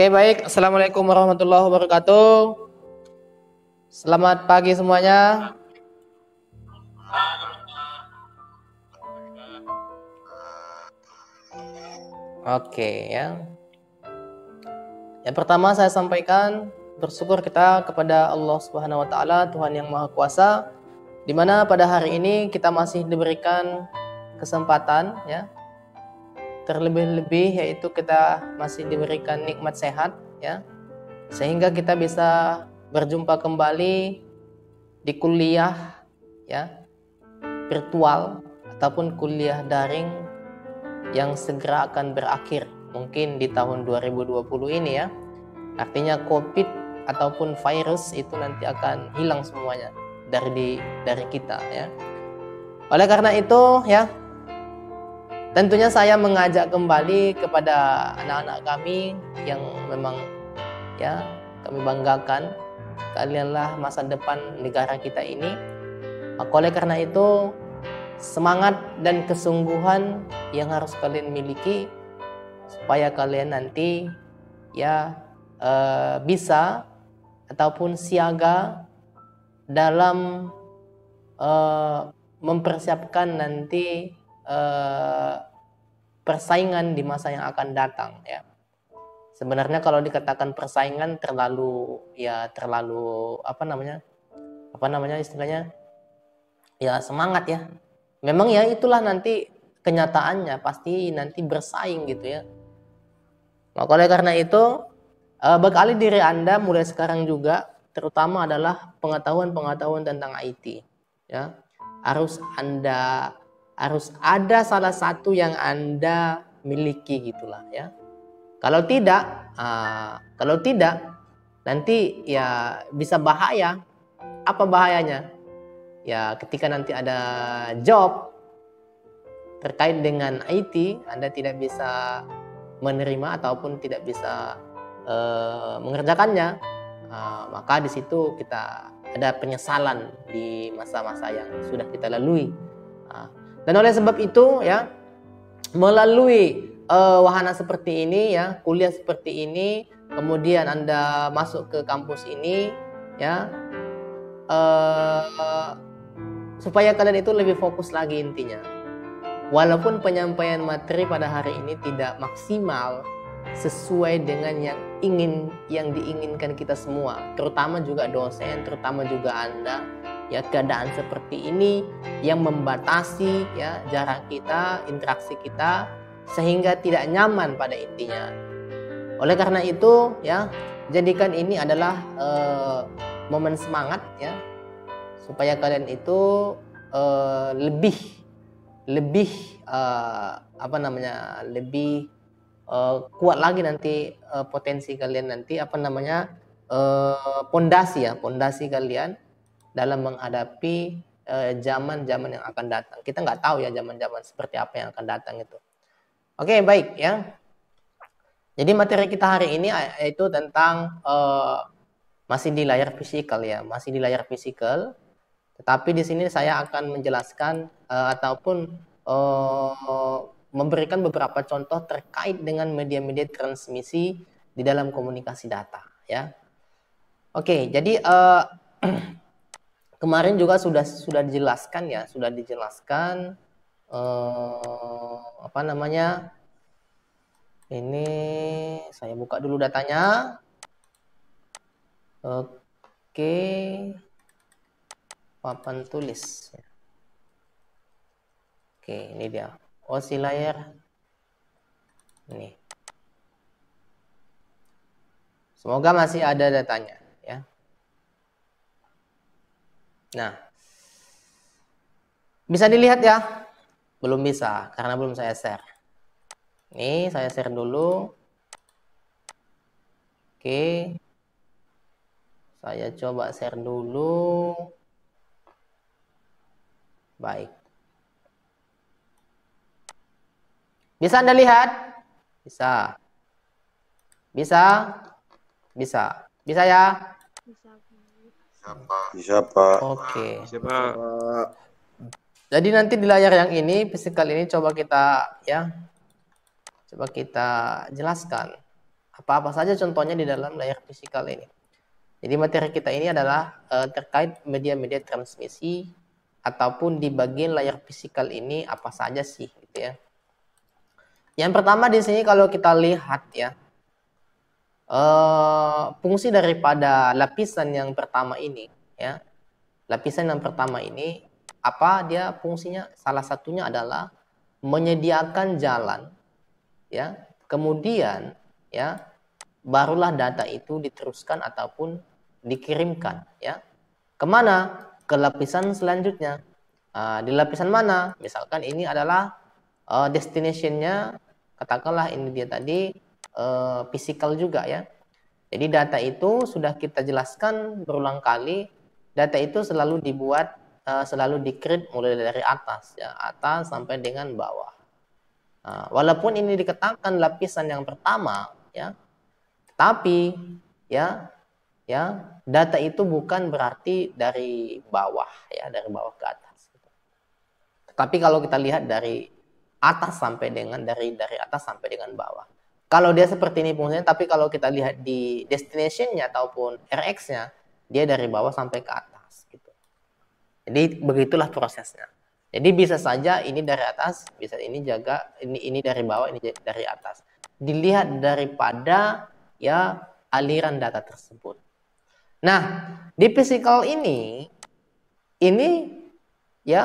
Oke, baik. Assalamualaikum warahmatullahi wabarakatuh. Selamat pagi semuanya. Oke, ya. Yang pertama saya sampaikan bersyukur kita kepada Allah Subhanahu wa taala, Tuhan yang Maha Kuasa, di mana pada hari ini kita masih diberikan kesempatan, ya. Terlebih-lebih yaitu kita masih diberikan nikmat sehat, ya. Sehingga kita bisa berjumpa kembali di kuliah, ya, virtual ataupun kuliah daring yang segera akan berakhir mungkin di tahun 2020 ini, ya. Artinya COVID ataupun virus itu nanti akan hilang semuanya dari kita, ya. Oleh karena itu, ya, tentunya saya mengajak kembali kepada anak-anak kami yang memang, ya, kami banggakan, kalianlah masa depan negara kita ini. Maka oleh karena itu semangat dan kesungguhan yang harus kalian miliki supaya kalian nanti, ya, bisa ataupun siaga dalam mempersiapkan nanti persaingan di masa yang akan datang, ya. Sebenarnya kalau dikatakan persaingan terlalu apa namanya istilahnya, ya, semangat, ya. Memang ya itulah nanti kenyataannya, pasti nanti bersaing gitu, ya. Maka oleh karena itu bekali diri Anda mulai sekarang juga, terutama adalah pengetahuan tentang IT, ya. Harus ada salah satu yang Anda miliki gitulah, ya. Kalau tidak nanti ya bisa bahaya. Apa bahayanya? Ya, ketika nanti ada job terkait dengan IT, Anda tidak bisa menerima ataupun tidak bisa mengerjakannya. Maka di situ kita ada penyesalan di masa-masa yang sudah kita lalui. Dan oleh sebab itu, ya, melalui wahana seperti ini, ya, kuliah seperti ini, kemudian Anda masuk ke kampus ini, ya, supaya kalian itu lebih fokus lagi intinya. Walaupun penyampaian materi pada hari ini tidak maksimal sesuai dengan yang diinginkan kita semua, terutama juga dosen, terutama juga Anda, ya, keadaan seperti ini yang membatasi, ya, jarak kita, interaksi kita, sehingga tidak nyaman pada intinya. Oleh karena itu, ya, jadikan ini adalah momen semangat, ya, supaya kalian itu lebih kuat lagi nanti potensi kalian nanti pondasi kalian dalam menghadapi zaman-zaman yang akan datang. Kita nggak tahu, ya, zaman-zaman seperti apa yang akan datang itu. Oke, baik, ya. Jadi materi kita hari ini yaitu tentang masih di layar fisikal, ya, masih di layar fisikal. Tetapi di sini saya akan menjelaskan ataupun memberikan beberapa contoh terkait dengan media-media transmisi di dalam komunikasi data, ya. Oke, jadi kemarin juga sudah dijelaskan, ya, ini saya buka dulu datanya. Oke, papan tulis. Oke, ini dia. Si layar. Ini. Semoga masih ada datanya, ya. Nah, bisa dilihat, ya? Belum bisa karena belum saya share. Ini saya share dulu. Oke. Saya coba share dulu. Baik. Bisa Anda lihat? Bisa. Bisa? Bisa. Bisa, ya? Bisa, Pak. Oke. Bisa, Pak. Jadi nanti di layar yang ini, fisikal ini coba kita jelaskan Apa-apa saja contohnya di dalam layar fisikal ini. Jadi materi kita ini adalah terkait media-media transmisi ataupun di bagian layar fisikal ini apa saja sih gitu ya. Yang pertama di sini kalau kita lihat ya, fungsi daripada lapisan yang pertama ini ya. Lapisan yang pertama ini apa dia fungsinya? Salah satunya adalah menyediakan jalan ya. Kemudian ya barulah data itu diteruskan ataupun dikirimkan ya. Kemana? Ke lapisan selanjutnya. Di lapisan mana? Misalkan ini adalah destination-nya, katakanlah ini dia tadi physical juga ya. Jadi data itu sudah kita jelaskan berulang kali. Data itu selalu dibuat, selalu di-create mulai dari atas ya, atas sampai dengan bawah. Walaupun ini dikatakan lapisan yang pertama ya, tapi ya data itu bukan berarti dari bawah ya, dari bawah ke atas. Tapi kalau kita lihat dari atas sampai dengan dari atas sampai dengan bawah. Kalau dia seperti ini fungsinya, tapi kalau kita lihat di destination-nya ataupun RX-nya, dia dari bawah sampai ke atas gitu. Jadi begitulah prosesnya. Jadi bisa saja ini dari atas, bisa ini jaga ini dari bawah, ini dari atas. Dilihat daripada ya aliran data tersebut. Nah, di physical ini ya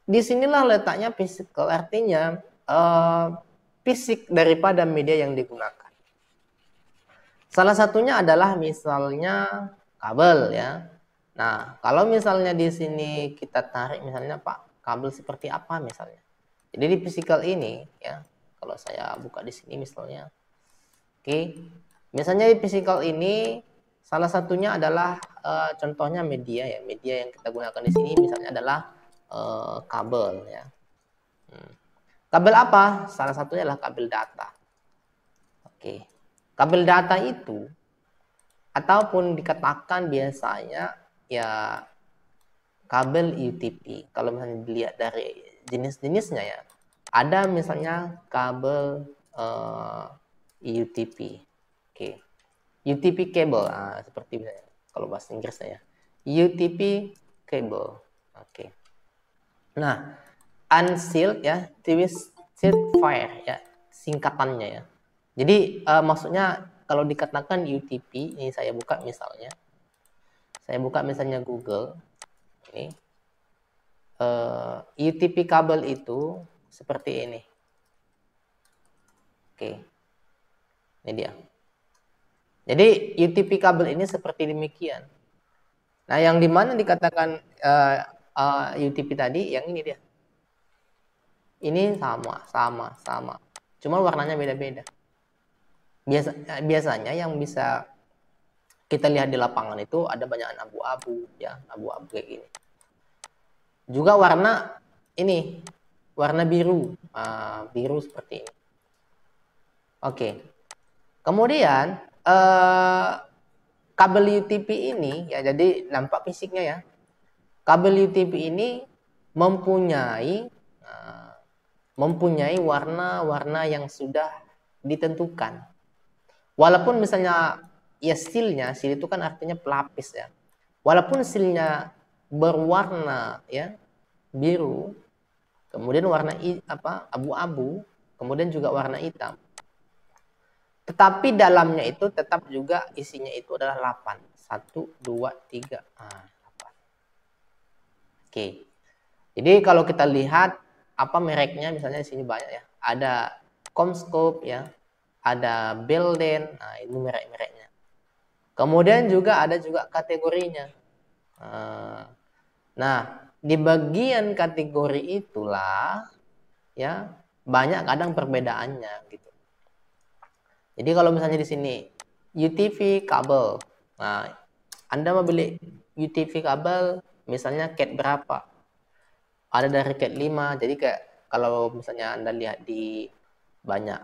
disinilah letaknya physical, artinya fisik daripada media yang digunakan. Salah satunya adalah misalnya kabel ya. Nah, kalau misalnya di sini kita tarik misalnya Pak, kabel seperti apa misalnya. Jadi di physical ini ya, kalau saya buka di sini misalnya. Oke. Misalnya di physical ini salah satunya adalah contohnya media ya. Media yang kita gunakan di sini misalnya adalah kabel ya. Kabel apa? Salah satunya adalah kabel data. Oke. Kabel data itu ataupun dikatakan biasanya ya kabel UTP. Kalau misalnya dilihat dari jenis-jenisnya ya, ada misalnya kabel UTP. Oke. UTP cable, seperti misalnya kalau bahasa Inggrisnya ya. UTP cable. Oke. Nah, unsealed ya, twisted wire ya, singkatannya ya. Jadi maksudnya kalau dikatakan UTP, ini saya buka misalnya. Saya buka misalnya Google. Ini UTP kabel itu seperti ini. Oke. Ini dia. Jadi UTP kabel ini seperti demikian. Nah, yang dimana dikatakan UTP tadi, yang ini dia. Ini sama. Cuma warnanya beda-beda. Biasanya yang bisa kita lihat di lapangan itu ada banyak abu-abu ya, abu-abu kayak gini. Juga warna ini, warna biru, biru seperti ini. Oke. Kemudian kabel UTP ini ya, jadi nampak fisiknya ya. Kabel UTP ini mempunyai warna-warna yang sudah ditentukan. Walaupun misalnya ya seal itu kan artinya pelapis ya. Walaupun sealnya berwarna ya biru, kemudian warna abu-abu, kemudian juga warna hitam. Tetapi dalamnya itu tetap juga isinya itu adalah 8. 1, 2, 3. 8. Oke. Jadi kalau kita lihat apa mereknya, misalnya di sini banyak ya. Ada Comscope ya, ada Belden. Nah, ini merek-mereknya. Kemudian juga ada juga kategorinya. Nah, di bagian kategori itulah ya banyak kadang perbedaannya gitu. Jadi kalau misalnya di sini UTV kabel. Nah, Anda mau beli UTV kabel misalnya cat berapa? Ada dari cat 5. Jadi kayak kalau misalnya Anda lihat di banyak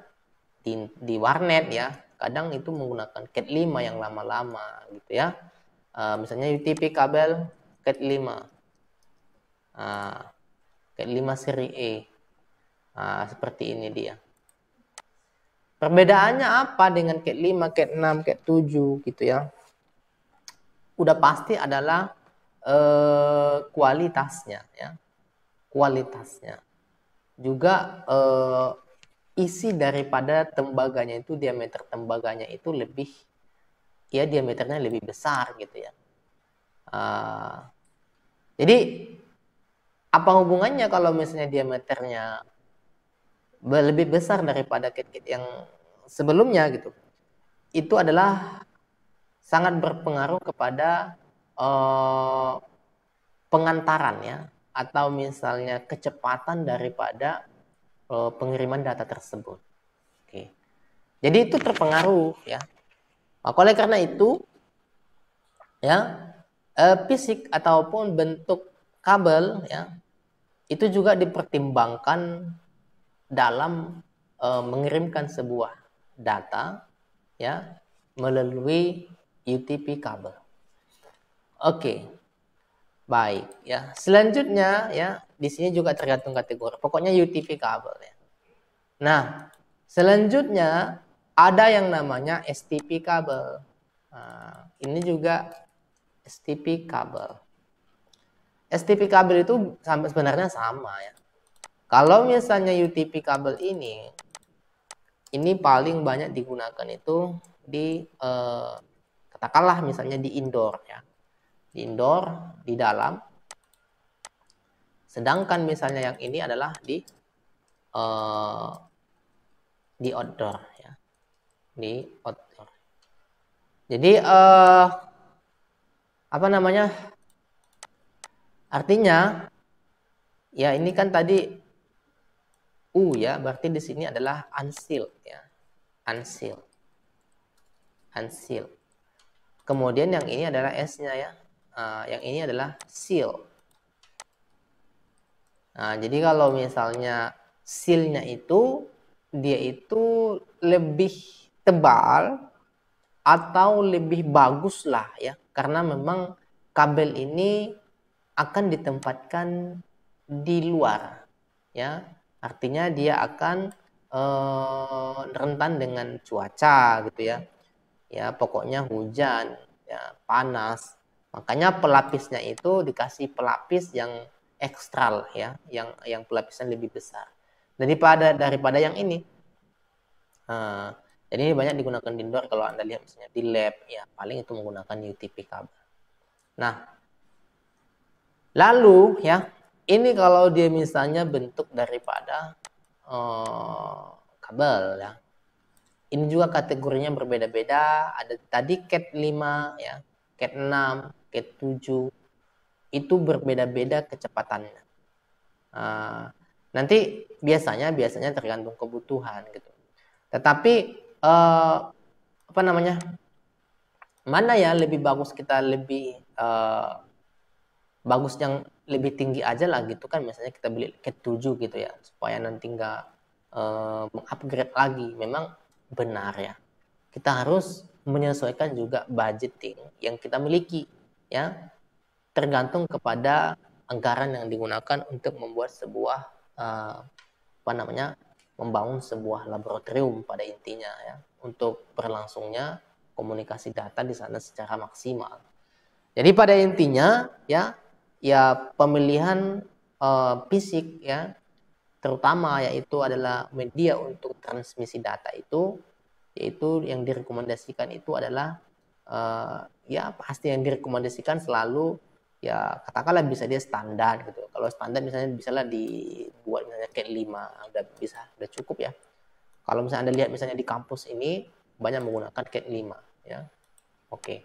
di warnet ya, kadang itu menggunakan cat 5 yang lama-lama gitu ya. Misalnya UTV kabel cat 5. Cat 5 seri E. Seperti ini dia. Perbedaannya apa dengan Cat 5, Cat 6, Cat 7 gitu ya? Udah pasti adalah kualitasnya ya. Kualitasnya. Juga isi daripada tembaganya itu, diameter tembaganya itu lebih, ya diameternya lebih besar gitu ya. Jadi apa hubungannya kalau misalnya diameternya lebih besar daripada kit-kit yang sebelumnya gitu? Itu adalah sangat berpengaruh kepada pengantaran ya, atau misalnya kecepatan daripada pengiriman data tersebut. Oke. Jadi itu terpengaruh ya. Maka oleh karena itu ya, fisik ataupun bentuk kabel ya itu juga dipertimbangkan dalam mengirimkan sebuah data ya melalui UTP kabel. Oke. Baik ya. Selanjutnya ya, di sini juga tergantung kategori. Pokoknya UTP kabel ya. Nah, selanjutnya ada yang namanya STP kabel. Nah, ini juga STP kabel. STP kabel itu sebenarnya sama ya. Kalau misalnya UTP kabel ini paling banyak digunakan itu di katakanlah misalnya di indoor ya. Di indoor, di dalam. Sedangkan misalnya yang ini adalah di outdoor ya. Di outdoor. Jadi apa namanya? Artinya ya ini kan tadi U ya, berarti di sini adalah unsealed ya. Unsealed. Unsealed. Kemudian yang ini adalah S-nya ya. Yang ini adalah seal. Nah, jadi kalau misalnya seal-nya itu dia itu lebih tebal atau lebih bagus lah ya, karena memang kabel ini akan ditempatkan di luar ya, artinya dia akan rentan dengan cuaca gitu ya, ya pokoknya hujan ya, panas, makanya pelapisnya itu dikasih pelapis yang ekstral ya, yang pelapisnya lebih besar daripada yang ini. Jadi ini banyak digunakan di indoor. Kalau Anda lihat misalnya di lab ya paling itu menggunakan UTP kabel. Nah, lalu ya ini kalau dia misalnya bentuk daripada kabel ya. Ini juga kategorinya berbeda-beda. Ada tadi Cat 5 ya, Cat 6, Cat 7. Itu berbeda-beda kecepatannya. Nanti biasanya tergantung kebutuhan gitu. Tetapi apa namanya? Mana ya lebih bagus, kita lebih bagus yang lebih tinggi aja lah gitu kan, misalnya kita beli Cat 7 gitu ya, supaya nanti nggak mengupgrade lagi. Memang benar ya, kita harus menyesuaikan juga budgeting yang kita miliki ya, tergantung kepada anggaran yang digunakan untuk membuat sebuah apa namanya, membangun sebuah laboratorium pada intinya ya, untuk berlangsungnya komunikasi data di sana secara maksimal. Jadi pada intinya ya pemilihan fisik ya, terutama yaitu adalah media untuk transmisi data itu, yaitu yang direkomendasikan itu adalah ya pasti yang direkomendasikan selalu ya katakanlah bisa dia standar gitu. Kalau standar misalnya bisalah dibuat misalnya Cat 5 udah cukup ya. Kalau misalnya Anda lihat misalnya di kampus ini banyak menggunakan Cat 5 ya. Oke.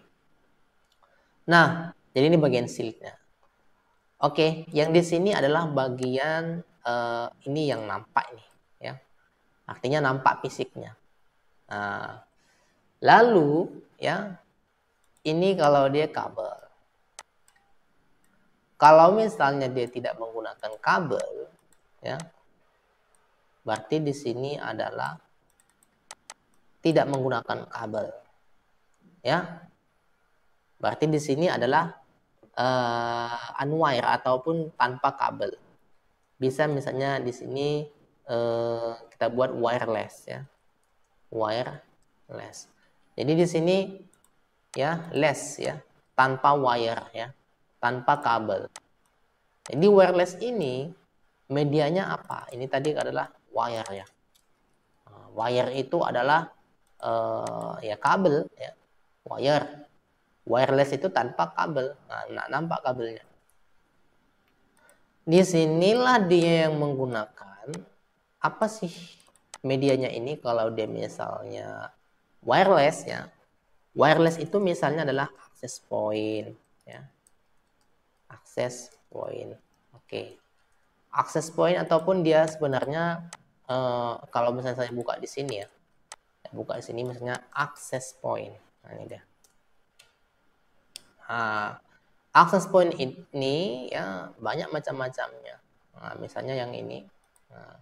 Nah, jadi ini bagian silnya. Oke, yang di sini adalah bagian ini yang nampak nih ya. Artinya nampak fisiknya. Nah, lalu ya ini kalau dia kabel. Kalau misalnya dia tidak menggunakan kabel ya, berarti di sini adalah tidak menggunakan kabel ya. Berarti di sini adalah unwire ataupun tanpa kabel. Bisa misalnya di sini kita buat wireless ya. wireless. Jadi di sini ya less ya, tanpa wire ya, tanpa kabel. Jadi wireless ini medianya apa? Ini tadi adalah wire ya. Wire itu adalah ya kabel ya. Wireless itu tanpa kabel. Nah, nampak kabelnya. Di sinilah dia yang menggunakan apa sih medianya ini kalau dia misalnya wireless ya. Wireless itu misalnya adalah access point ya. Access point. Oke. Access point ataupun dia sebenarnya kalau misalnya saya buka di sini ya. Buka di sini misalnya access point. Nah, ini dia. Nah, access point ini ya banyak macam-macamnya. Nah, misalnya yang ini. Nah,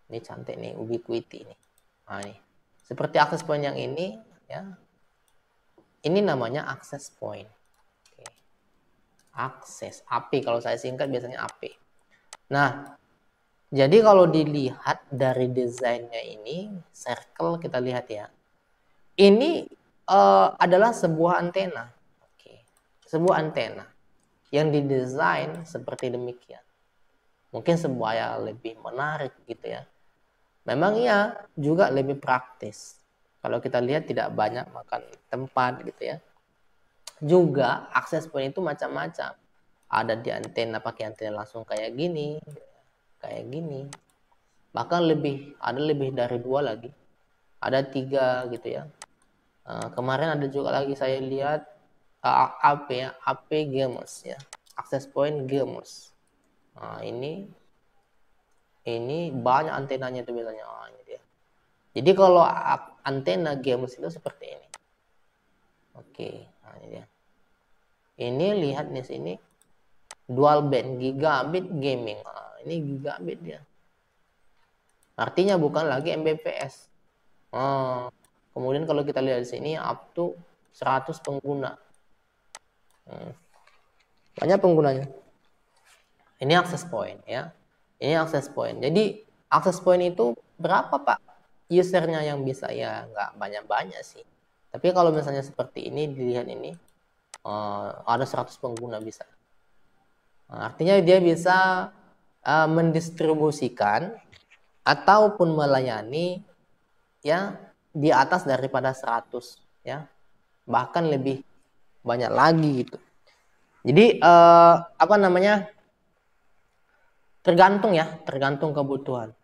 ini cantik nih, Ubiquiti nih. Nah, ini. Seperti access point yang ini ya. Ini namanya access point. Oke. Akses AP kalau saya singkat biasanya AP. Nah, jadi kalau dilihat dari desainnya ini, circle kita lihat ya. Ini adalah sebuah antena. Oke. Sebuah antena yang didesain seperti demikian. Mungkin supaya lebih menarik gitu ya. Memang ya juga lebih praktis. Kalau kita lihat tidak banyak makan tempat gitu ya. Juga akses point itu macam-macam. Ada di antena pakai antena langsung kayak gini, bahkan ada lebih dari 2 lagi, ada 3 gitu ya. Kemarin ada juga lagi saya lihat AP ya, AP gamers ya, access point gamers. Ini banyak antenanya itu biasanya. Ini dia. Jadi kalau antena gamers itu seperti ini. Oke, nah ini dia. Ini lihat di sini dual band gigabit gaming. Ini gigabit dia. Artinya bukan lagi Mbps. Kemudian kalau kita lihat di sini up to 100 pengguna. Banyak penggunanya. Ini access point ya. Ini access point. Jadi access point itu berapa Pak usernya yang bisa? Ya nggak banyak-banyak sih. Tapi kalau misalnya seperti ini dilihat ini ada 100 pengguna bisa. Artinya dia bisa mendistribusikan ataupun melayani ya di atas daripada 100 ya. Bahkan lebih banyak lagi gitu. Jadi tergantung kebutuhan.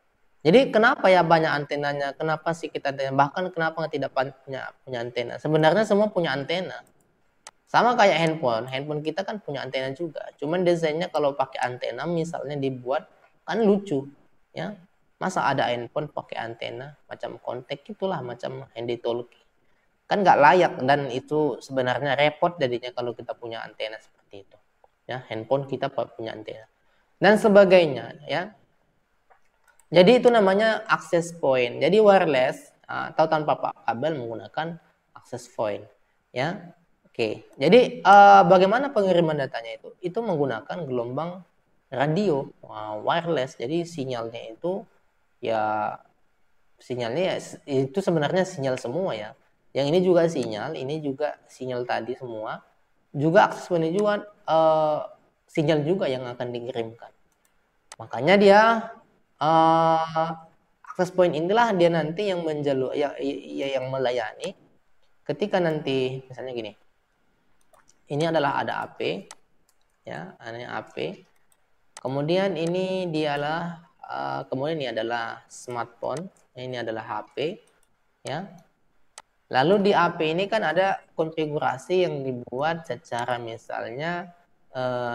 Jadi kenapa ya banyak antenanya? Kenapa sih kita bahkan kenapa tidak punya antena? Sebenarnya semua punya antena. Sama kayak handphone kita kan punya antena juga. Cuman desainnya kalau pakai antena misalnya dibuat kan lucu, ya. Masa ada handphone pakai antena macam kontak itulah, macam handy talkie. Kan nggak layak dan itu sebenarnya repot jadinya kalau kita punya antena seperti itu. Ya, handphone kita punya antena dan sebagainya, ya. Jadi itu namanya access point. Jadi wireless atau tanpa kabel menggunakan access point, ya. Oke. Jadi bagaimana pengiriman datanya itu? Itu menggunakan gelombang radio wireless. Jadi sinyalnya itu ya itu sebenarnya sinyal semua ya. Yang ini juga sinyal tadi semua. Juga access point juga sinyal juga yang akan dikirimkan. Makanya dia access point inilah dia nanti yang yang melayani ketika nanti misalnya gini. Ini adalah ada AP ya, ini AP. Kemudian ini kemudian ini adalah smartphone, ini adalah HP ya. Lalu di AP ini kan ada konfigurasi yang dibuat secara misalnya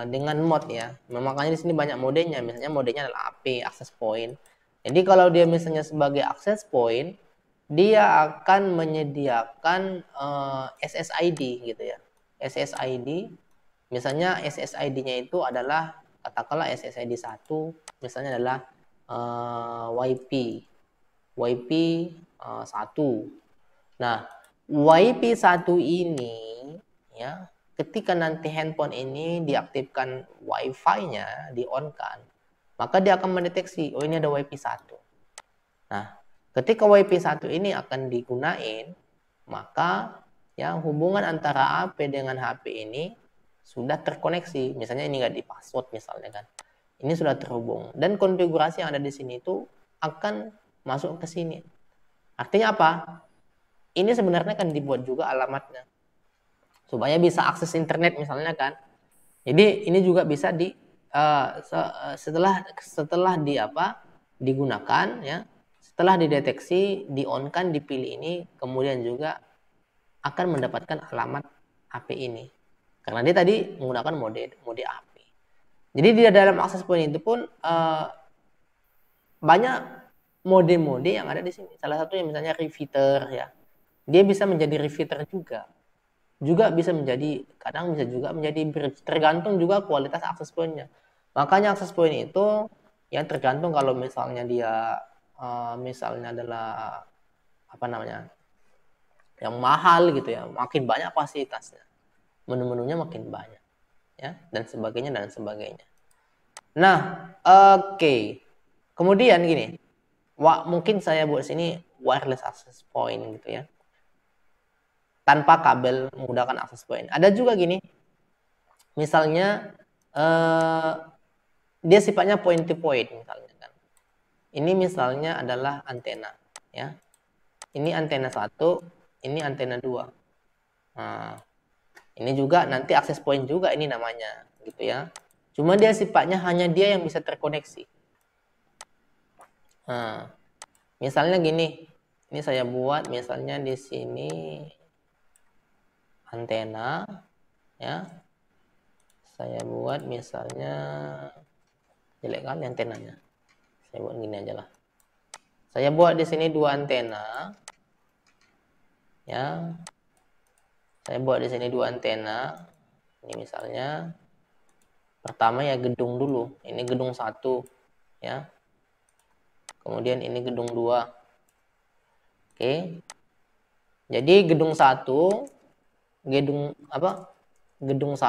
dengan mode ya. Makanya di sini banyak modenya. Misalnya modenya adalah AP, access point. Jadi kalau dia misalnya sebagai access point, dia akan menyediakan SSID gitu ya. SSID, misalnya SSID-nya itu adalah katakanlah SSID 1, misalnya adalah YP 1. Nah, YP1 ini ya, ketika nanti handphone ini diaktifkan Wi-Fi-nya, di-on-kan, maka dia akan mendeteksi, oh ini ada YP1. Nah, Ketika WiFi 1 ini akan digunain, maka ya hubungan antara HP dengan HP ini sudah terkoneksi. Misalnya ini nggak di password misalnya kan. Ini sudah terhubung dan konfigurasi yang ada di sini itu akan masuk ke sini. Artinya apa? Ini sebenarnya kan dibuat juga alamatnya supaya bisa akses internet misalnya kan. Jadi ini juga bisa di setelah digunakan ya, setelah dideteksi, di-on-kan, dipilih ini, kemudian juga akan mendapatkan alamat HP ini. Karena dia tadi menggunakan mode HP. Jadi di dalam access point itu pun banyak mode-mode yang ada di sini. Salah satunya misalnya repeater ya. Dia bisa menjadi repeater juga. Juga bisa menjadi, kadang bisa juga menjadi bridge. Tergantung juga kualitas access point-nya. Makanya access point itu yang tergantung kalau misalnya dia misalnya adalah apa namanya, yang mahal gitu ya, makin banyak fasilitasnya, menu-menunya makin banyak ya, dan sebagainya. Nah, oke. Kemudian gini, mungkin saya buat sini wireless access point gitu ya, tanpa kabel, menggunakan access point. Ada juga gini, misalnya dia sifatnya point to point misalnya kan. Ini misalnya adalah antena ya. Ini antena 1, ini antena 2. Nah, ini juga nanti access point juga ini namanya gitu ya. Cuma dia sifatnya hanya dia yang bisa terkoneksi. Nah, misalnya gini. Ini saya buat misalnya di sini antena ya. Saya buat misalnya jelek kali antenanya. Saya buat gini aja lah. Saya buat di sini 2 antena. Ya. Saya buat di sini 2 antena. Ini misalnya pertama ya gedung dulu. Ini gedung 1 ya. Kemudian ini gedung 2. Oke. Jadi gedung 1 Gedung 1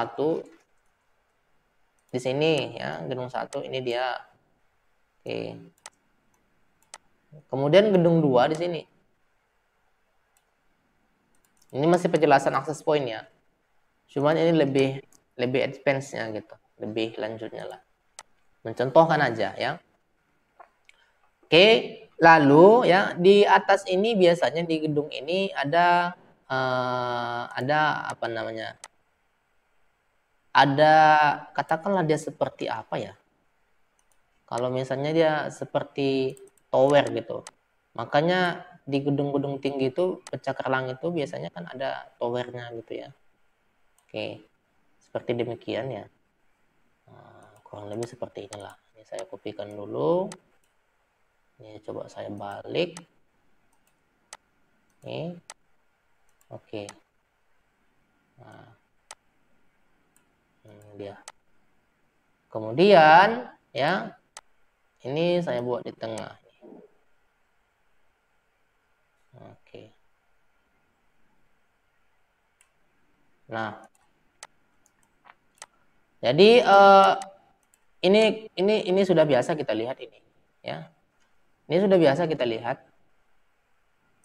di sini ya, gedung 1 ini dia. Oke. Kemudian gedung 2 di sini. Ini masih penjelasan access point ya. Cuman ini lebih advance-nya gitu, lebih lanjutnya lah. Mencontohkan aja ya. Oke, lalu ya di atas ini biasanya di gedung ini ada apa namanya? Ada, katakanlah dia seperti apa ya? Kalau misalnya dia seperti tower gitu. Makanya di gedung-gedung tinggi itu, pencakar langit itu biasanya kan ada towernya gitu ya. Oke, seperti demikian ya. Nah, kurang lebih seperti inilah. Ini saya kopikan dulu. Ini coba saya balik. Ini, oke. Nah, ini dia. Kemudian ya, ini saya buat di tengah. Oke. Nah, jadi ini sudah biasa kita lihat ini, ya. Ini sudah biasa kita lihat.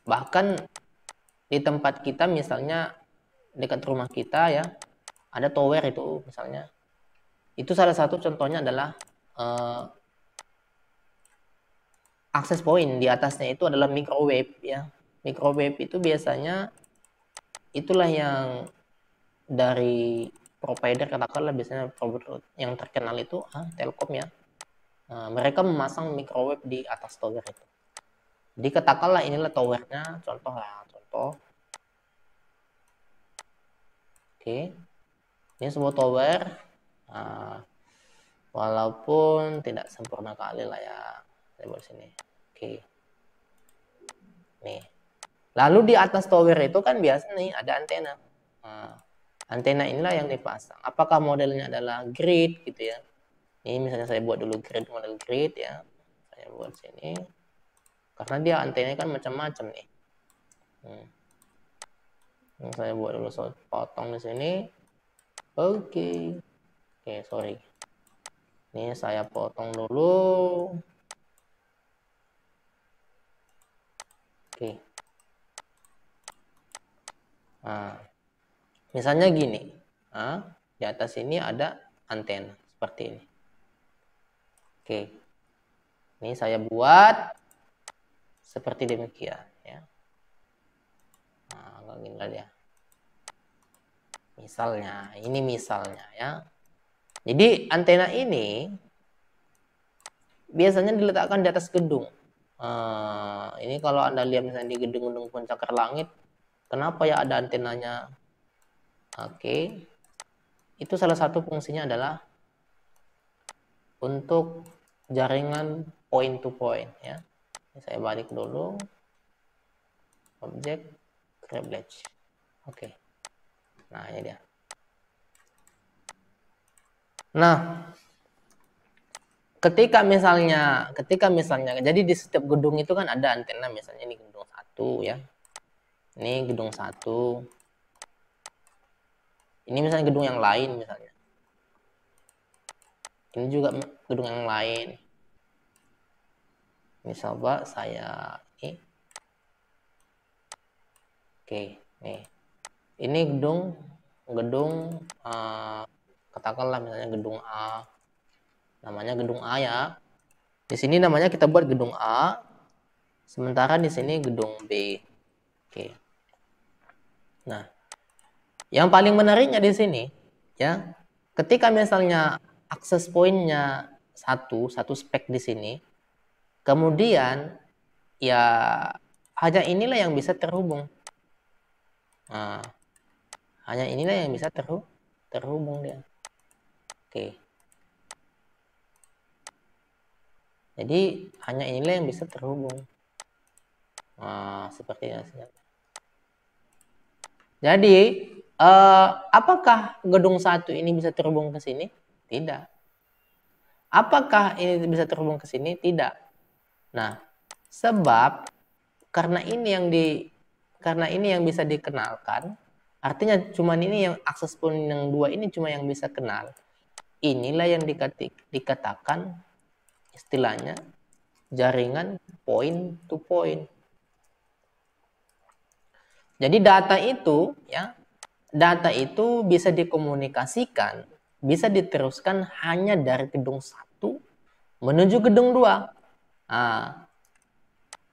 Bahkan di tempat kita misalnya dekat rumah kita ya, ada tower itu misalnya. Itu salah satu contohnya adalah access point. Di atasnya itu adalah microwave ya. Microwave itu biasanya itulah yang dari provider, katakanlah biasanya provider yang terkenal itu Telkom ya. Nah, mereka memasang microwave di atas tower itu. Jadi katakanlah inilah towernya, contoh. Oke, ini sebuah tower. Nah, walaupun tidak sempurna kali lah ya, saya buat sini. Oke, nih. Lalu di atas tower itu kan biasa nih ada antena. Nah, antena inilah yang dipasang. Apakah modelnya adalah grid gitu ya? Ini misalnya saya buat dulu model grid ya. Saya buat sini. Karena dia antenanya kan macam-macam nih. Saya buat dulu potong di sini. Oke, sorry. Ini saya potong dulu. Oke. Nah, misalnya gini. Nah, di atas ini ada antena seperti ini. Oke. Ini saya buat seperti demikian ya. Nah, gini lah ya. Misalnya, ini misalnya ya. Jadi antena ini biasanya diletakkan di atas gedung. Ini kalau Anda lihat misalnya di gedung-gedung pencakar langit, kenapa ya ada antenanya? Oke. Itu salah satu fungsinya adalah untuk jaringan point to point ya. Ini saya balik dulu. Objek privilege. Oke. Nah, ini dia. Nah, ketika misalnya jadi di setiap gedung itu kan ada antena, misalnya ini gedung 1 ya. Ini gedung 1. Ini misalnya gedung yang lain misalnya. Ini juga gedung yang lain. Ini coba saya ini. Oke, nih. Ini gedung katakanlah misalnya gedung A. Namanya gedung A ya. Di sini namanya kita buat gedung A. Sementara di sini gedung B. Oke. Nah, yang paling menariknya di sini ya, ketika misalnya akses pointnya satu spek di sini, kemudian ya hanya inilah yang bisa terhubung. Nah, hanya inilah yang bisa terhubung dia. Oke. Jadi hanya inilah yang bisa terhubung. Nah, seperti ini. Jadi apakah gedung 1 ini bisa terhubung ke sini? Tidak. Apakah ini bisa terhubung ke sini? Tidak. Nah, sebab karena ini yang bisa dikenalkan, artinya cuman ini yang akses point yang 2 ini cuma yang bisa kenal. Inilah yang dikatakan istilahnya jaringan point to point. Jadi data itu bisa dikomunikasikan, bisa diteruskan hanya dari gedung 1 menuju gedung 2. Nah,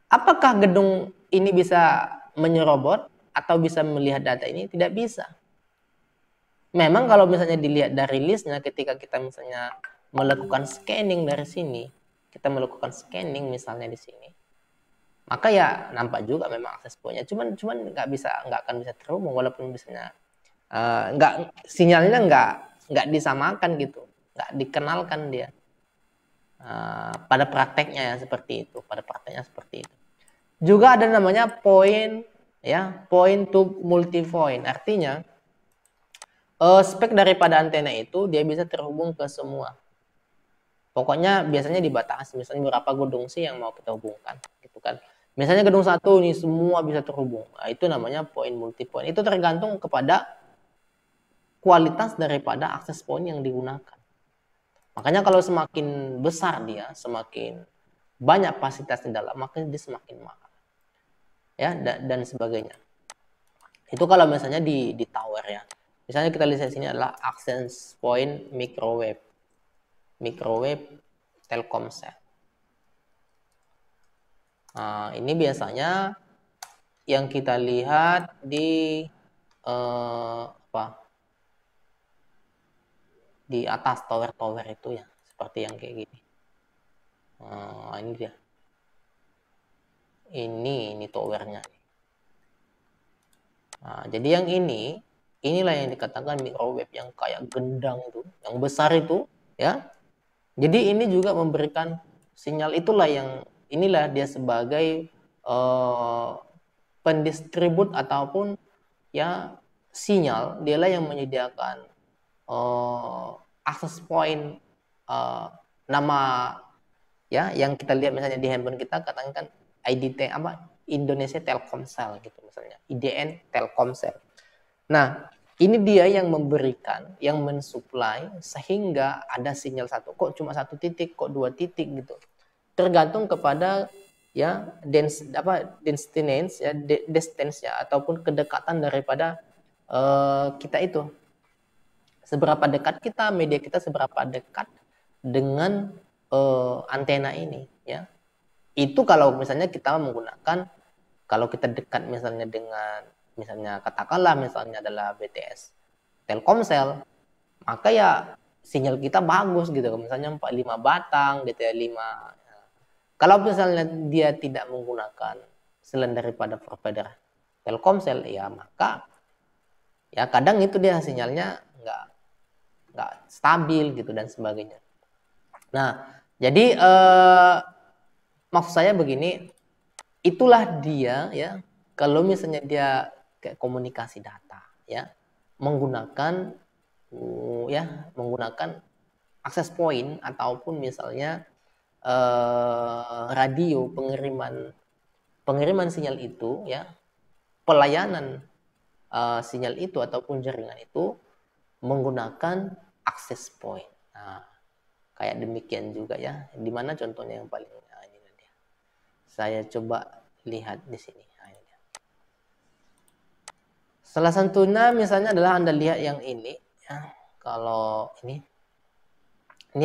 apakah gedung ini bisa menyerobot atau bisa melihat data ini? Tidak bisa. Memang kalau misalnya dilihat dari listnya, ketika kita misalnya melakukan scanning dari sini, kita melakukan scanning misalnya di sini, maka ya nampak juga memang akses pointnya. Cuman nggak akan bisa terhubung walaupun misalnya sinyalnya nggak disamakan gitu, nggak dikenalkan dia. Pada prakteknya ya seperti itu. Juga ada namanya point to multipoint. Artinya spek daripada antena itu dia bisa terhubung ke semua. Pokoknya biasanya dibatasi, misalnya berapa gedung sih yang mau kita hubungkan gitu kan. Misalnya gedung 1 ini semua bisa terhubung. Nah, itu namanya point multipoint. Itu tergantung kepada kualitas daripada akses point yang digunakan. Makanya kalau semakin besar dia, semakin banyak fasilitas di dalam, maka dia semakin mahal. Ya, dan sebagainya. Itu kalau misalnya di tower ya. Misalnya kita lihat sini adalah access point microwave Telkomsel. Nah, ini biasanya yang kita lihat di di atas tower itu ya, seperti yang kayak gini. Ini dia. Ini towernya. Nah, jadi yang inilah yang dikatakan microwave yang kayak gendang itu, yang besar itu, ya. Jadi ini juga memberikan sinyal, inilah dia sebagai pendistribut ataupun ya sinyal, dialah yang menyediakan access point nama ya yang kita lihat misalnya di handphone kita katakan IDT Indonesia Telkomsel gitu misalnya, IDN Telkomsel. Nah, ini dia yang memberikan, yang mensuplai sehingga ada sinyal satu. Kok cuma 1 titik, kok 2 titik gitu. Tergantung kepada ya distance ya distance ya ataupun kedekatan daripada kita itu. Seberapa dekat kita, media kita seberapa dekat dengan antena ini ya. Itu kalau misalnya kita menggunakan, kalau kita dekat misalnya dengan, misalnya katakanlah misalnya adalah BTS Telkomsel, maka ya sinyal kita bagus gitu, misalnya 45 batang gitu ya, 5. Kalau misalnya dia tidak menggunakan selain daripada provider Telkomsel, ya maka ya kadang itu dia sinyalnya nggak stabil gitu dan sebagainya. Nah, jadi maksud saya begini, itulah dia ya, kalau misalnya dia kayak komunikasi data ya, menggunakan akses point ataupun misalnya radio pengiriman sinyal itu ya, pelayanan sinyal itu ataupun jaringan itu menggunakan akses point. Nah, kayak demikian juga ya. Di mana contohnya yang paling ini nanti. Saya coba lihat di sini. Salah satunya misalnya adalah Anda lihat yang ini ya. Kalau ini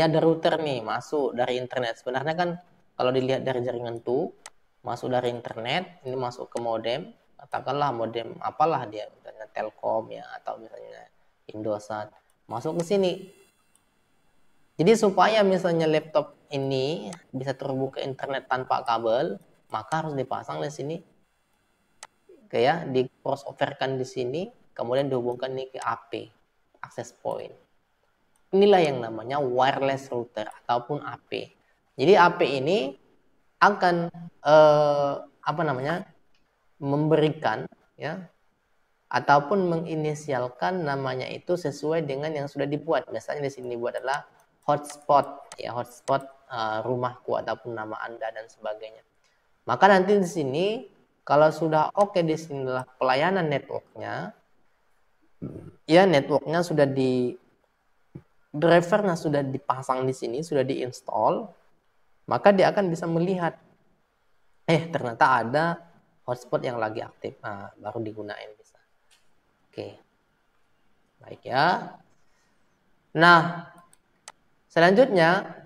ada router nih masuk dari internet. Sebenarnya kan kalau dilihat dari jaringan tuh masuk dari internet, ini masuk ke modem, katakanlah modem apalah dia, misalnya Telkom ya atau misalnya Indosat, masuk ke sini. Jadi supaya misalnya laptop ini bisa terhubung ke internet tanpa kabel, maka harus dipasang di sini, kayak di crossoverkan di sini, kemudian dihubungkan nih ke AP, access point. Inilah yang namanya wireless router ataupun AP. Jadi AP ini akan memberikan ya ataupun menginisialkan namanya itu sesuai dengan yang sudah dibuat. Misalnya di sini dibuat adalah hotspot ya, hotspot rumahku ataupun nama Anda dan sebagainya. Maka nanti di sini kalau sudah oke, di sinilah pelayanan networknya ya, networknya sudah di drivernya sudah dipasang di sini, sudah diinstal, maka dia akan bisa melihat ternyata ada hotspot yang lagi aktif. Nah, baru digunain bisa. Oke. Baik ya. Nah, selanjutnya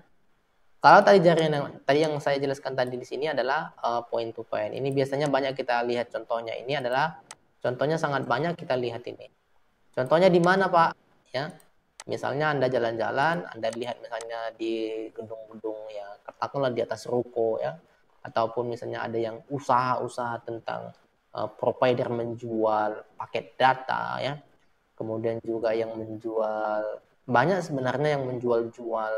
kalau tadi jaringan yang saya jelaskan tadi di sini adalah point to point. Ini biasanya banyak kita lihat contohnya. Ini adalah contohnya sangat banyak kita lihat ini. Contohnya di mana, Pak? Ya. Misalnya Anda jalan-jalan, Anda lihat misalnya di gedung-gedung ya, katakanlah di atas ruko ya, ataupun misalnya ada yang usaha-usaha tentang provider menjual paket data ya, kemudian juga yang menjual, banyak sebenarnya yang menjual-jual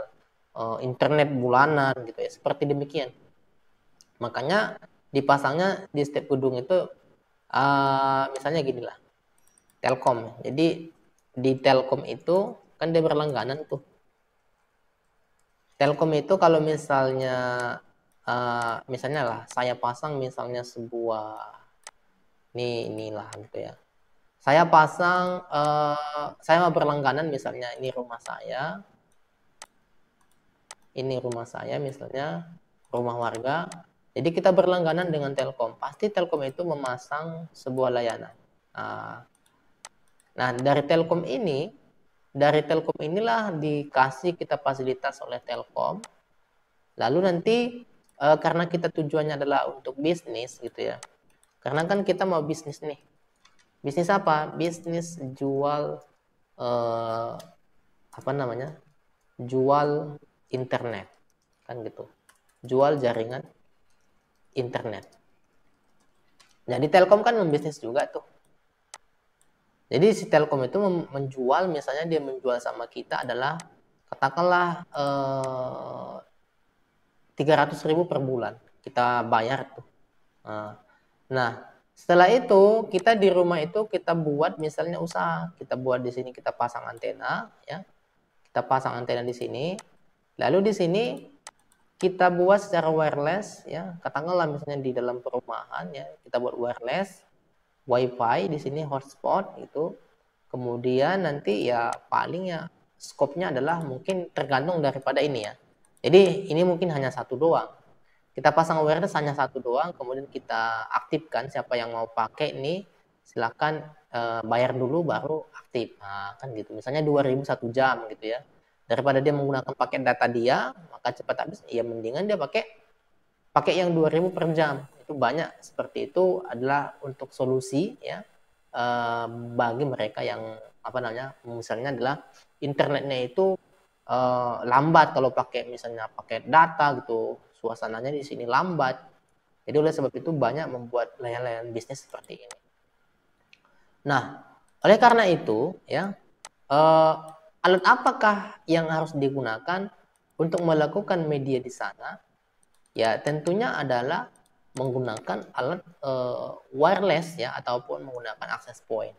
internet bulanan gitu ya, seperti demikian. Makanya dipasangnya di setiap gedung itu misalnya gini lah, Telkom. Jadi di Telkom itu kan dia berlangganan tuh. Telkom itu kalau misalnya misalnya lah saya pasang misalnya sebuah inilah gitu ya. Saya pasang saya mau berlangganan misalnya ini rumah saya. Ini rumah saya misalnya, rumah warga. Jadi kita berlangganan dengan Telkom. Pasti Telkom itu memasang sebuah layanan. Nah, dari Telkom inilah dikasih kita fasilitas oleh Telkom. Lalu nanti karena kita tujuannya adalah untuk bisnis gitu ya. Karena kan kita mau bisnis nih. Bisnis apa? Bisnis jual jual internet. Kan gitu. Jual jaringan internet. Jadi Telkom kan membisnis juga tuh. Jadi si Telkom itu menjual, misalnya dia menjual sama kita adalah katakanlah 300.000 per bulan kita bayar tuh. Nah, setelah itu kita di rumah itu kita buat misalnya usaha, kita buat di sini kita pasang antena ya. Kita pasang antena di sini. Lalu di sini kita buat secara wireless ya, katakanlah misalnya di dalam perumahan ya, kita buat wireless WiFi di sini hotspot itu. Kemudian nanti ya paling ya skopnya adalah mungkin tergantung daripada ini ya. Jadi ini mungkin hanya satu doang. Kita pasang awareness hanya satu doang, kemudian kita aktifkan. Siapa yang mau pakai ini silakan bayar dulu baru aktif. Nah, kan gitu. Misalnya 2.000 1 jam gitu ya. Daripada dia menggunakan paket data dia, maka cepat habis, ya mendingan dia pakai yang 2.000 per jam. Itu banyak seperti itu adalah untuk solusi ya bagi mereka yang apa namanya, misalnya adalah internetnya itu lambat kalau pakai misalnya pakai data gitu, suasananya di sini lambat. Jadi oleh sebab itu banyak membuat layanan bisnis seperti ini. Nah, oleh karena itu ya alat apakah yang harus digunakan untuk melakukan media di sana? Ya tentunya adalah menggunakan alat wireless ya ataupun menggunakan access point.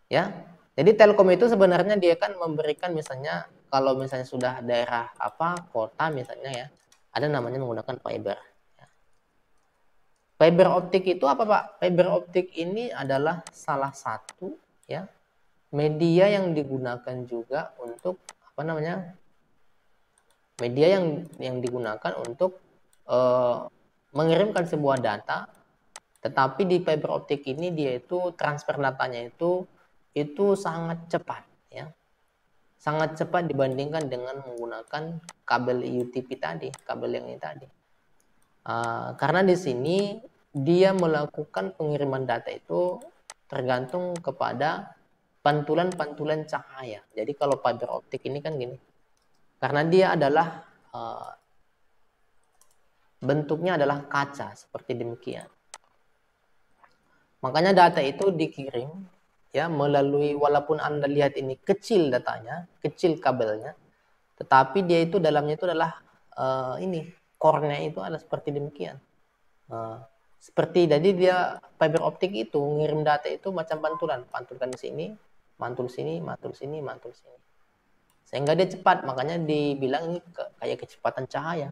Ya. Jadi Telkom itu sebenarnya dia kan memberikan misalnya kalau misalnya sudah daerah apa kota misalnya ya, ada namanya menggunakan fiber. Ya. Fiber optik itu apa Pak? Fiber optik ini adalah salah satu ya media yang digunakan juga untuk apa namanya? Media yang digunakan untuk mengirimkan sebuah data, tetapi di fiber optik ini dia itu transfer datanya itu sangat cepat ya. Sangat cepat dibandingkan dengan menggunakan kabel UTP tadi, kabel yang ini tadi. Karena di sini dia melakukan pengiriman data itu tergantung kepada pantulan-pantulan cahaya. Jadi kalau fiber optik ini kan gini, karena dia adalah bentuknya adalah kaca seperti demikian. Makanya data itu dikirim ya melalui, walaupun Anda lihat ini kecil datanya, kecil kabelnya, tetapi dia itu dalamnya itu adalah ini core-nya itu adalah seperti demikian. Seperti jadi dia fiber optik itu ngirim data itu macam pantulan, pantulkan di sini, mantul sini, mantul sini, mantul sini. Sehingga dia cepat, makanya dibilang ini kayak kecepatan cahaya.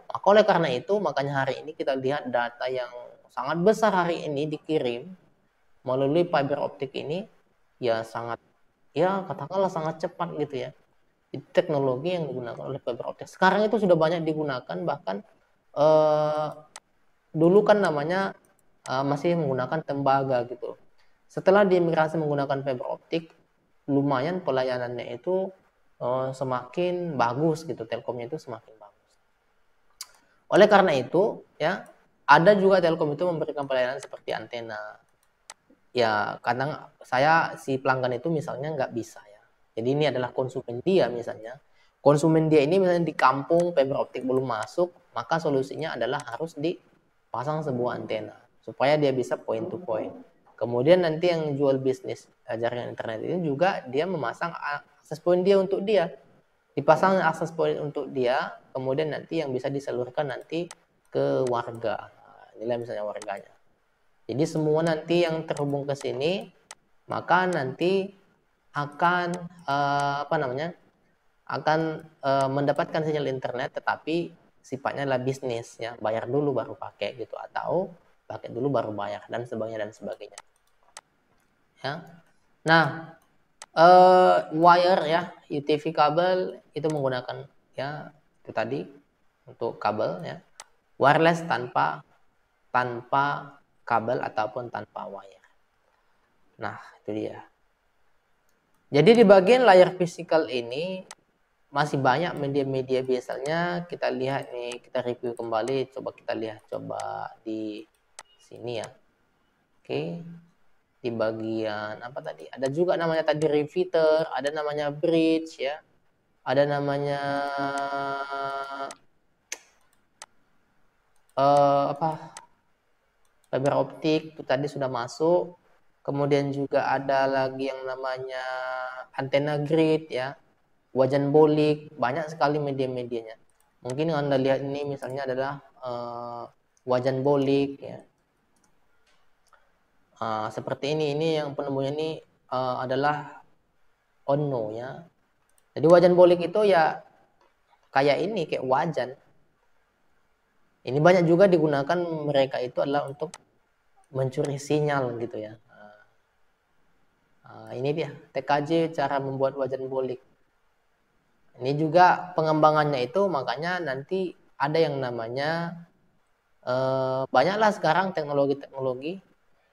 Maka oleh karena itu, makanya hari ini kita lihat data yang sangat besar hari ini dikirim melalui fiber optik ini, ya sangat, ya katakanlah sangat cepat gitu ya. Itu teknologi yang digunakan oleh fiber optik. Sekarang itu sudah banyak digunakan, bahkan dulu kan namanya masih menggunakan tembaga gitu. Setelah diimigrasi menggunakan fiber optik, lumayan pelayanannya itu semakin bagus gitu, Telkomnya itu semakin bagus. Oleh karena itu, ya ada juga Telkom itu memberikan pelayanan seperti antena. Ya kadang saya si pelanggan itu misalnya nggak bisa ya. Jadi ini adalah konsumen dia misalnya. Konsumen dia ini misalnya di kampung fiber optik belum masuk, maka solusinya adalah harus dipasang sebuah antena supaya dia bisa point to point. Kemudian nanti yang jual bisnis jaringan internet ini juga dia memasang akses point dia untuk dia. Dipasang akses point untuk dia, kemudian nanti yang bisa disalurkan nanti ke warga. Nah, inilah misalnya warganya. Jadi semua nanti yang terhubung ke sini, maka nanti akan apa namanya? Akan mendapatkan sinyal internet, tetapi sifatnya adalah bisnis ya, bayar dulu baru pakai gitu, atau pakai dulu baru bayar dan sebagainya. Ya. Nah, wire ya, UTV kabel itu menggunakan ya itu tadi untuk kabel ya. Wireless tanpa kabel ataupun tanpa wire. Nah, itu dia. Jadi di bagian layar fisikal ini masih banyak media-media, biasanya kita lihat nih, kita review kembali, coba kita lihat coba di sini ya. Oke. Di bagian apa tadi? Ada juga namanya tadi repeater, ada namanya bridge ya. Ada namanya apa? Fiber optik itu tadi sudah masuk. Kemudian juga ada lagi yang namanya antena grid ya. Wajan bolik, banyak sekali media-medianya. Mungkin yang Anda lihat ini misalnya adalah wajan bolik ya. Seperti ini yang penemunya ini adalah Onno ya. Jadi wajan bolik itu ya kayak ini, kayak wajan. Ini banyak juga digunakan mereka itu adalah untuk mencuri sinyal gitu ya. Ini dia TKJ cara membuat wajan bolik. Ini juga pengembangannya itu makanya nanti ada yang namanya banyaklah sekarang teknologi-teknologi,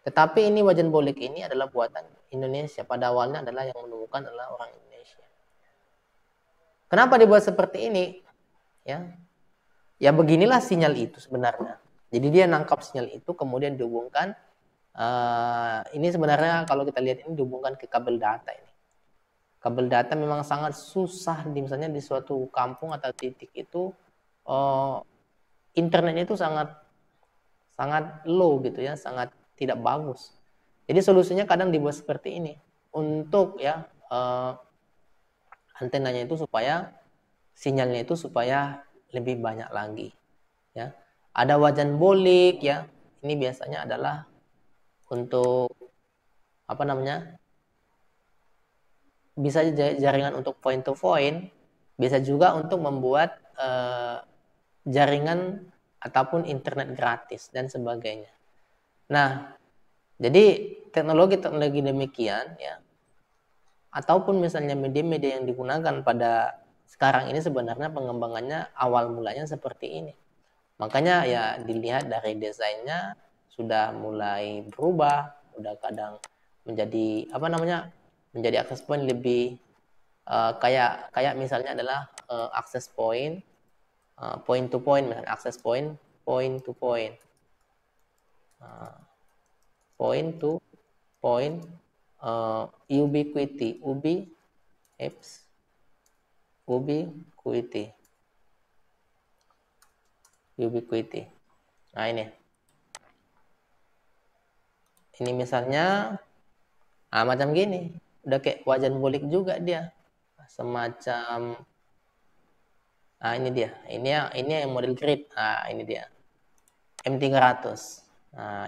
tetapi ini wajan bolik ini adalah buatan Indonesia. Pada awalnya adalah yang menemukan adalah orang Indonesia. Kenapa dibuat seperti ini? Ya beginilah sinyal itu sebenarnya. Jadi dia nangkap sinyal itu, kemudian dihubungkan. Ini sebenarnya kalau kita lihat ini dihubungkan ke kabel data ini. Kabel data memang sangat susah, misalnya di suatu kampung atau titik itu internetnya itu sangat low gitu ya, sangat tidak bagus. Jadi solusinya kadang dibuat seperti ini untuk ya antenanya itu supaya sinyalnya itu supaya lebih banyak lagi ya. Ada wajan bolik ya. Ini biasanya adalah untuk apa namanya? Bisa jaringan untuk point to point, bisa juga untuk membuat jaringan ataupun internet gratis dan sebagainya. Nah, jadi teknologi-teknologi demikian ya, ataupun misalnya media-media yang digunakan pada sekarang ini sebenarnya pengembangannya awal mulanya seperti ini. Makanya ya dilihat dari desainnya sudah mulai berubah, udah kadang menjadi apa namanya? Menjadi access point lebih kayak misalnya adalah access point point to point, misalnya access point to point. Point to point ubiquity, ubiquity. Nah ini misalnya macam gini, udah kayak wajan bolik juga dia, semacam ini dia, ini yang model grid. Ini dia M300.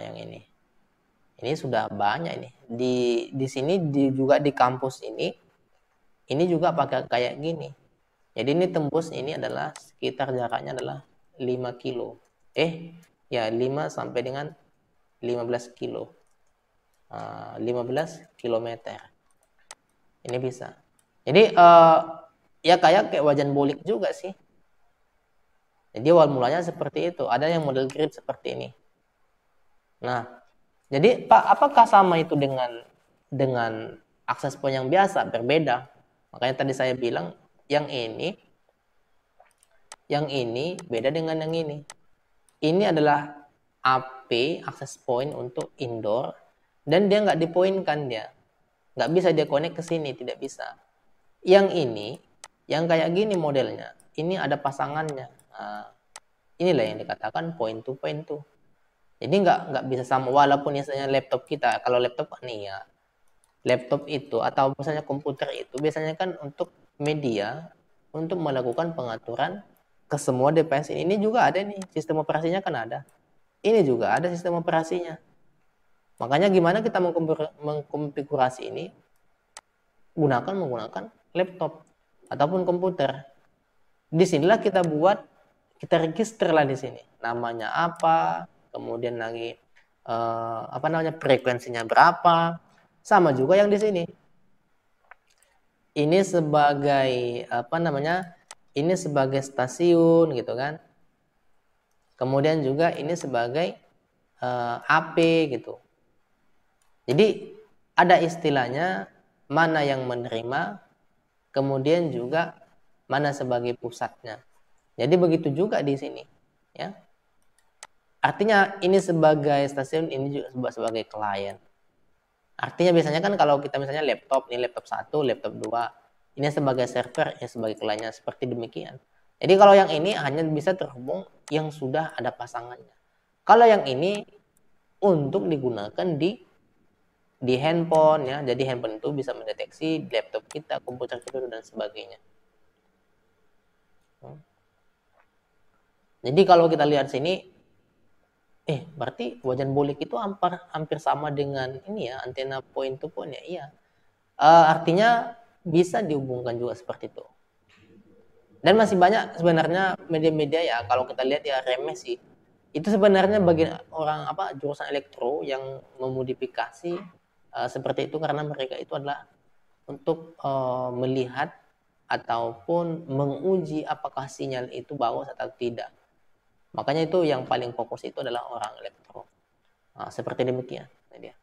Yang ini sudah banyak ini di sini juga di kampus ini juga pakai kayak gini. Jadi ini tembus ini adalah sekitar jaraknya adalah 5 kilo. 5 sampai dengan 15 kilo. 15 kilometer. Ini bisa. Jadi ya kayak wajan bolik juga sih. Jadi awal mulanya seperti itu. Ada yang model grid seperti ini. Nah, jadi apakah sama itu dengan akses point yang biasa? Berbeda. Makanya tadi saya bilang yang ini beda dengan yang ini. Ini adalah AP, access point untuk indoor, dan dia nggak dipoinkan dia. Nggak bisa dia connect ke sini, tidak bisa. Yang ini, yang kayak gini modelnya, ini ada pasangannya. Inilah yang dikatakan point to point tuh. Jadi nggak bisa sama, walaupun misalnya laptop kita, kalau laptop nih ya, laptop itu atau misalnya komputer itu biasanya kan untuk media, untuk melakukan pengaturan ke semua device ini juga ada nih, sistem operasinya kan ada. Ini juga ada sistem operasinya. Makanya gimana kita mengkonfigurasi ini, menggunakan laptop ataupun komputer. Disinilah kita register lah di sini. Namanya apa, kemudian lagi frekuensinya berapa. Sama juga yang di sini. Ini sebagai ini sebagai stasiun gitu kan. Kemudian juga ini sebagai AP gitu. Jadi ada istilahnya mana yang menerima, kemudian juga mana sebagai pusatnya. Jadi begitu juga di sini, ya. Artinya ini sebagai stasiun, ini juga sebagai klien. Artinya biasanya kan kalau kita misalnya laptop, ini laptop 1, laptop 2, ini sebagai server, ini sebagai kliennya, seperti demikian. Jadi kalau yang ini hanya bisa terhubung yang sudah ada pasangannya. Kalau yang ini untuk digunakan di handphone ya. Jadi handphone itu bisa mendeteksi laptop kita, komputer kita dan sebagainya. Jadi kalau kita lihat sini, berarti wajan bolik itu hampir sama dengan ini ya, antena point to point ya. Iya. Artinya bisa dihubungkan juga seperti itu. Dan masih banyak sebenarnya media-media ya, kalau kita lihat ya remeh sih. Itu sebenarnya bagi orang jurusan elektro yang memodifikasi seperti itu, karena mereka itu adalah untuk melihat ataupun menguji apakah sinyal itu bagus atau tidak. Makanya itu yang paling fokus itu adalah orang elektro. Seperti demikian dia.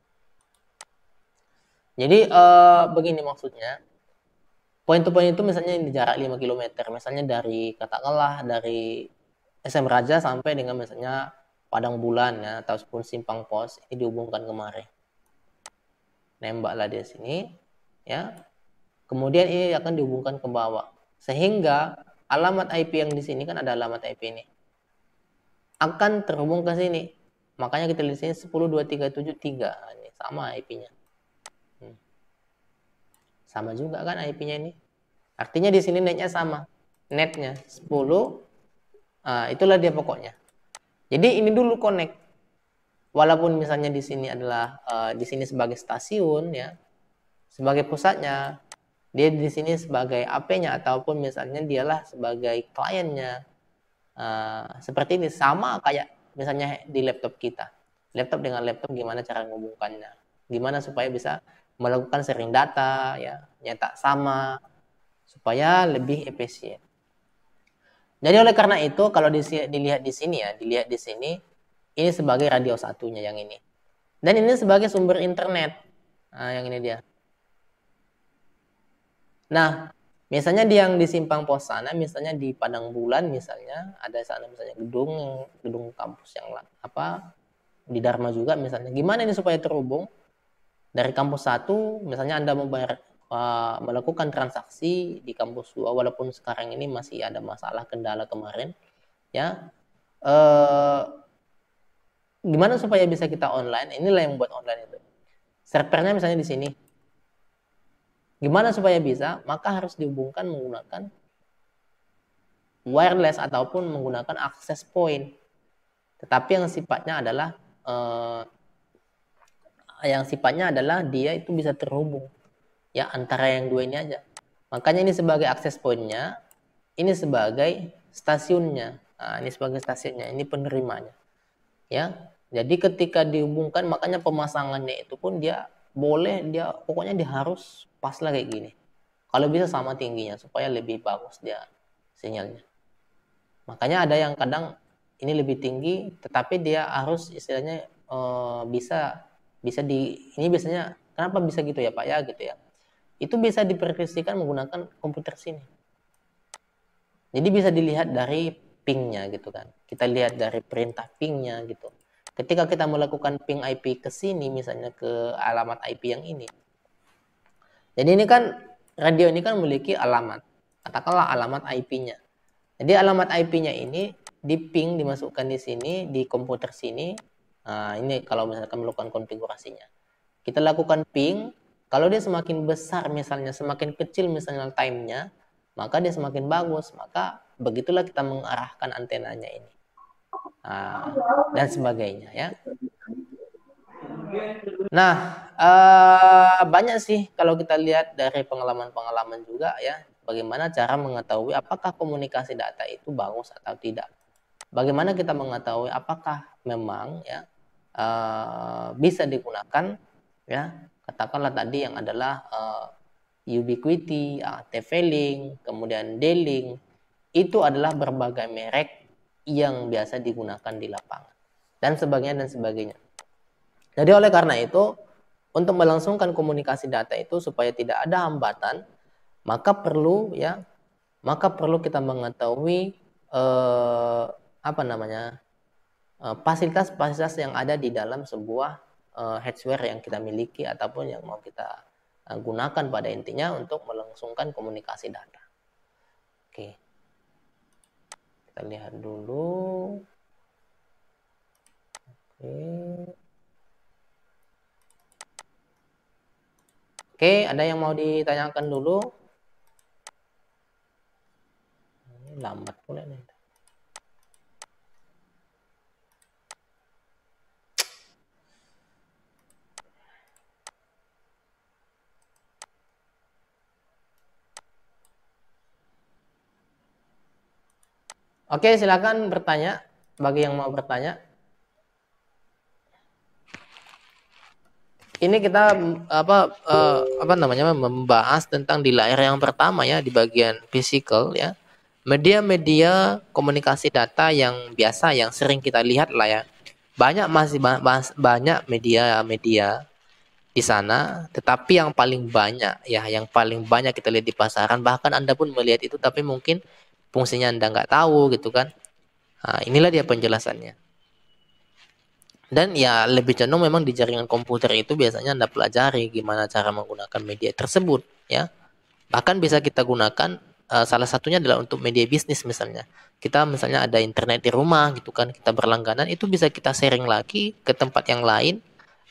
Jadi begini maksudnya. Point to point itu misalnya di jarak 5 km, misalnya dari katakanlah dari SM Raja sampai dengan misalnya Padang Bulan ya, ataupun Simpang Pos, ini dihubungkan kemari. Nembaklah di sini ya. Kemudian ini akan dihubungkan ke bawah. Sehingga alamat IP yang di sini kan ada alamat IP ini. Akan terhubung ke sini. Makanya kita lihat di sini 10.2373. Ini sama IP-nya. Sama juga kan IP-nya ini. Artinya di sini netnya sama. Netnya 10. Itulah dia pokoknya. Jadi ini dulu connect. Walaupun misalnya di sini adalah di sini sebagai stasiun ya. Sebagai pusatnya, dia di sini sebagai AP-nya ataupun misalnya dialah sebagai kliennya. Seperti ini sama kayak misalnya di laptop kita. Laptop dengan laptop gimana cara menghubungkannya? Gimana supaya bisa melakukan sharing data ya, nyetak sama supaya lebih efisien. Jadi oleh karena itu kalau dilihat di sini ya, dilihat di sini ini sebagai radio satunya yang ini. Dan ini sebagai sumber internet. Yang ini dia. Nah, misalnya yang di Simpang Pos sana, misalnya di Padang Bulan misalnya, ada sana misalnya gedung kampus yang di Dharma juga misalnya. Gimana ini supaya terhubung? Dari kampus 1, misalnya Anda melakukan transaksi di kampus 2, walaupun sekarang ini masih ada masalah kendala kemarin, ya. Gimana supaya bisa kita online? Inilah yang buat online itu. Servernya misalnya di sini. Gimana supaya bisa? Maka harus dihubungkan menggunakan wireless ataupun menggunakan access point. Tetapi yang sifatnya adalah dia itu bisa terhubung ya antara yang dua ini aja. Makanya ini sebagai access point-nya, ini sebagai stasiunnya. Ini sebagai stasiunnya, ini penerimanya. Ya. Jadi ketika dihubungkan, makanya pemasangannya itu pun pokoknya dia harus pas lah kayak gini. Kalau bisa sama tingginya supaya lebih bagus dia sinyalnya. Makanya ada yang kadang ini lebih tinggi, tetapi dia harus istilahnya ini biasanya kenapa bisa gitu ya Pak ya gitu ya. Itu bisa dipreskripsikan menggunakan komputer sini. Jadi bisa dilihat dari ping-nya gitu kan. Kita lihat dari perintah ping-nya gitu. Ketika kita melakukan ping IP ke sini misalnya ke alamat IP yang ini. Jadi ini kan radio ini kan memiliki alamat. Katakanlah alamat IP-nya. Jadi alamat IP-nya ini di ping dimasukkan di sini di komputer sini. Ini kalau misalkan melakukan konfigurasinya. Kita lakukan ping, kalau dia semakin besar misalnya, semakin kecil misalnya time-nya, maka dia semakin bagus. Maka begitulah kita mengarahkan antenanya ini. Dan sebagainya ya. Nah, banyak sih kalau kita lihat dari pengalaman-pengalaman juga ya, bagaimana cara mengetahui apakah komunikasi data itu bagus atau tidak. Bagaimana kita mengetahui apakah memang ya bisa digunakan ya, katakanlah tadi yang adalah Ubiquiti, TP-Link, kemudian D-Link, itu adalah berbagai merek yang biasa digunakan di lapangan dan sebagainya. Jadi oleh karena itu untuk melangsungkan komunikasi data itu supaya tidak ada hambatan, maka perlu kita mengetahui fasilitas-fasilitas yang ada di dalam sebuah hardware yang kita miliki ataupun yang mau kita gunakan pada intinya untuk melangsungkan komunikasi data. Oke. Kita lihat dulu. Oke, ada yang mau ditanyakan dulu? Ini lambat pula nih. Oke, silakan bertanya bagi yang mau bertanya. Ini kita membahas tentang di layar yang pertama ya, di bagian physical ya. Media-media komunikasi data yang biasa yang sering kita lihat lah ya. Banyak media-media di sana, tetapi yang paling banyak ya, yang paling banyak kita lihat di pasaran, bahkan Anda pun melihat itu tapi mungkin fungsinya Anda nggak tahu gitu kan. Nah, inilah dia penjelasannya. Dan ya lebih cenderung memang di jaringan komputer itu biasanya Anda pelajari gimana cara menggunakan media tersebut ya. Bahkan bisa kita gunakan salah satunya adalah untuk media bisnis misalnya. Kita misalnya ada internet di rumah gitu kan, kita berlangganan, itu bisa kita sharing lagi ke tempat yang lain.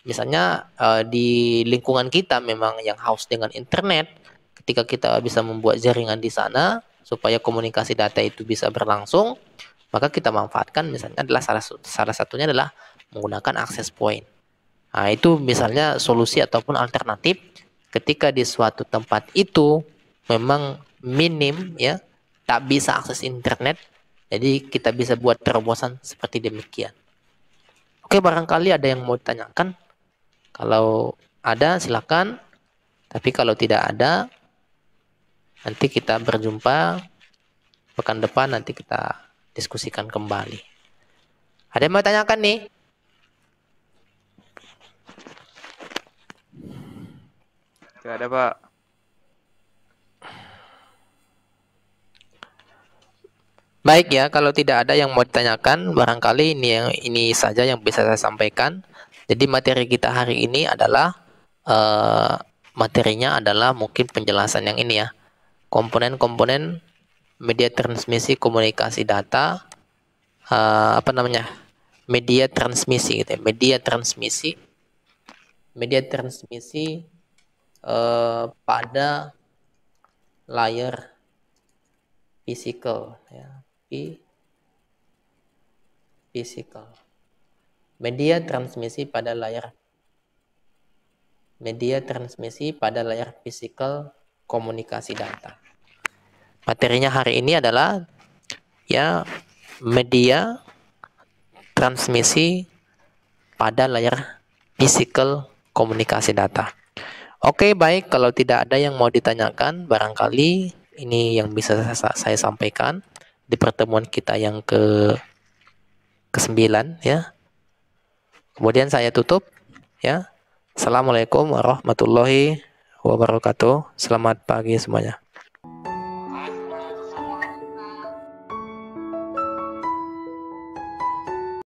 Misalnya di lingkungan kita memang yang haus dengan internet, ketika kita bisa membuat jaringan di sana supaya komunikasi data itu bisa berlangsung, maka kita manfaatkan misalnya adalah salah satunya adalah menggunakan access point. Nah, itu misalnya solusi ataupun alternatif ketika di suatu tempat itu memang minim ya, tak bisa akses internet. Jadi kita bisa buat terobosan seperti demikian. Oke, barangkali ada yang mau ditanyakan. Kalau ada silakan. Tapi kalau tidak ada, nanti kita berjumpa pekan depan, nanti kita diskusikan kembali. Ada yang mau tanyakan nih? Tidak ada, Pak. Baik ya, kalau tidak ada yang mau ditanyakan, barangkali ini saja yang bisa saya sampaikan. Jadi materi kita hari ini adalah materinya adalah mungkin penjelasan yang ini ya. Komponen-komponen media transmisi komunikasi data, media transmisi gitu ya. Media transmisi pada layar physical ya. Physical. Media transmisi pada layar physical komunikasi data. Materinya hari ini adalah ya media transmisi pada layar physical komunikasi data. Oke, baik, kalau tidak ada yang mau ditanyakan, barangkali ini yang bisa saya sampaikan di pertemuan kita yang ke-9 ya. Kemudian saya tutup ya. Assalamualaikum warahmatullahi wabarakatuh. Selamat pagi semuanya.